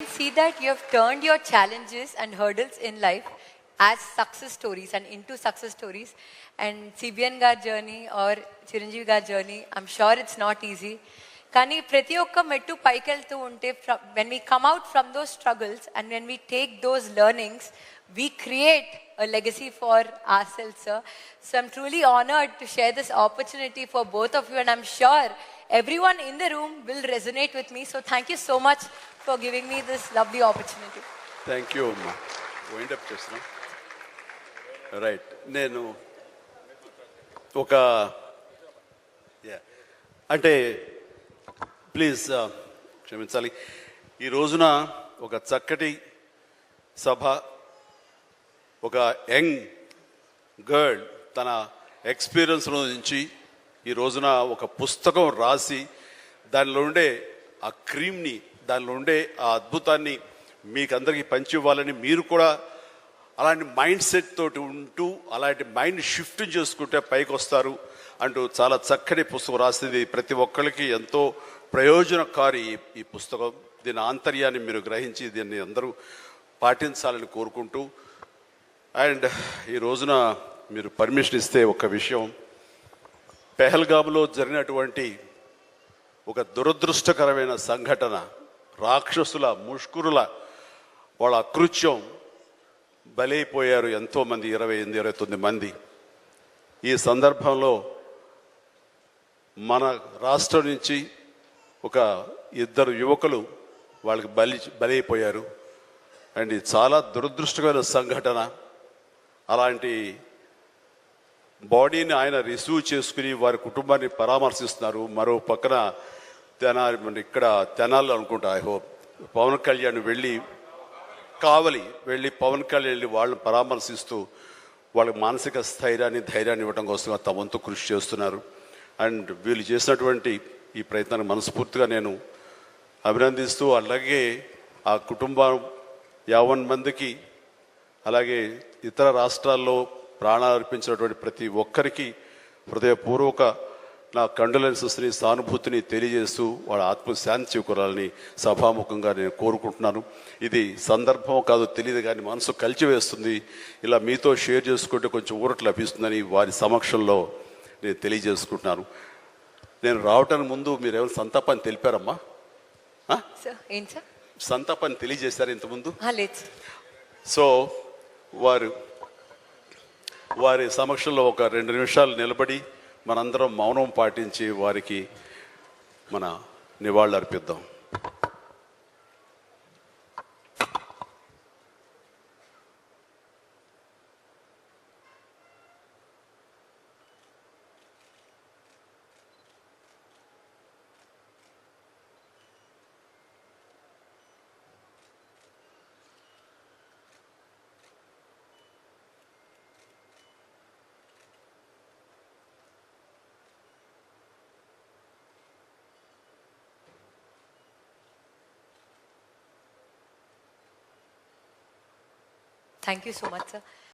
See that you have turned your challenges and hurdles in life as success stories and into success stories. And CBN gar journey or Chiranjeevi gar journey, I'm sure it's not easy. కానీ ప్రతి ఒక్క మెట్టు పైకి వెళ్తూ ఉంటే when we come out from those struggles and when we take those learnings, we create a legacy for ourselves, sir. So I'm truly honored to share this opportunity for both of you, and I'm sure everyone in the room will resonate with me. So thank you so much for giving me this lovely opportunity. Thank you, Amma. Wind up chesna. Right. నేను ఒక అంటే please క్షమించాలి, ఈ రోజున ఒక చక్కటి సభ, ఒక young girl తన ఎక్స్పీరియన్స్లో నుంచి ఈ రోజున ఒక పుస్తకం రాసి దానిలో ఉండే ఆ క్రీమ్ని, దానిలో ఉండే ఆ అద్భుతాన్ని మీకు అందరికీ పంచి ఇవ్వాలని, మీరు కూడా అలాంటి మైండ్ సెట్ తోటి ఉంటూ అలాంటి మైండ్ షిఫ్ట్ చేసుకుంటే పైకి వస్తారు అంటూ చాలా చక్కటి పుస్తకం రాసింది. ప్రతి ఒక్కరికి ఎంతో ప్రయోజనకారి ఈ పుస్తకం. దీని ఆంతర్యాన్ని మీరు గ్రహించి దీన్ని అందరూ పాటించాలని కోరుకుంటూ, అండ్ ఈ రోజున మీరు పర్మిషన్ ఇస్తే ఒక విషయం, పెహల్గామ్లో జరిగినటువంటి ఒక దురదృష్టకరమైన సంఘటన, రాక్షసుల ముష్కరుల వాళ్ళ అకృత్యం, బలైపోయారు ఎంతోమంది, 28-29 మంది. ఈ సందర్భంలో మన రాష్ట్రం నుంచి ఒక 2 యువకులు వాళ్ళకి బలైపోయారు. అండ్ ఇది చాలా దురదృష్టకరమైన సంఘటన. అలాంటి బాడీని ఆయన రిసీవ్ చేసుకుని వారి కుటుంబాన్ని పరామర్శిస్తున్నారు. మరో పక్కన ఇక్కడ తెనాలి అనుకుంటా, ఐ హోప్ పవన్ కళ్యాణ్ వెళ్ళి పవన్ కళ్యాణ్ వెళ్ళి వాళ్ళని పరామర్శిస్తూ వాళ్ళకి మానసిక స్థైర్యాన్ని, ధైర్యాన్ని ఇవ్వడం కోసం తమ వంతు కృషి చేస్తున్నారు. అండ్ వీళ్ళు చేసినటువంటి ఈ ప్రయత్నాన్ని మనస్ఫూర్తిగా నేను అభినందిస్తూ, అలాగే ఆ కుటుంబం 50 మందికి, అలాగే ఇతర రాష్ట్రాల్లో ప్రాణాలు అర్పించినటువంటి ప్రతి ఒక్కరికి హృదయపూర్వక నా కండోలెన్సెస్ని, సానుభూతిని తెలియజేస్తూ వాళ్ళ ఆత్మశాంతి చేకూరాలని సభాముఖంగా నేను కోరుకుంటున్నాను. ఇది సందర్భం కాదు తెలియదు, కానీ మనసు కలిచివేస్తుంది. ఇలా మీతో షేర్ చేసుకుంటే కొంచెం ఊరట లభిస్తుందని వారి సమక్షంలో నేను తెలియజేసుకుంటున్నాను. నేను రావటానికి ముందు మీరు ఏమైనా సంతాపాన్ని తెలిపారమ్మా? సంతాపాన్ని తెలియజేశారు ఇంతకుముందు? సో వారి సమక్షంలో ఒక 2 నిమిషాలు నిలబడి మనందరం మౌనం పాటించి వారికి మన నివాళులు అర్పిద్దాం. Thank you so much, sir.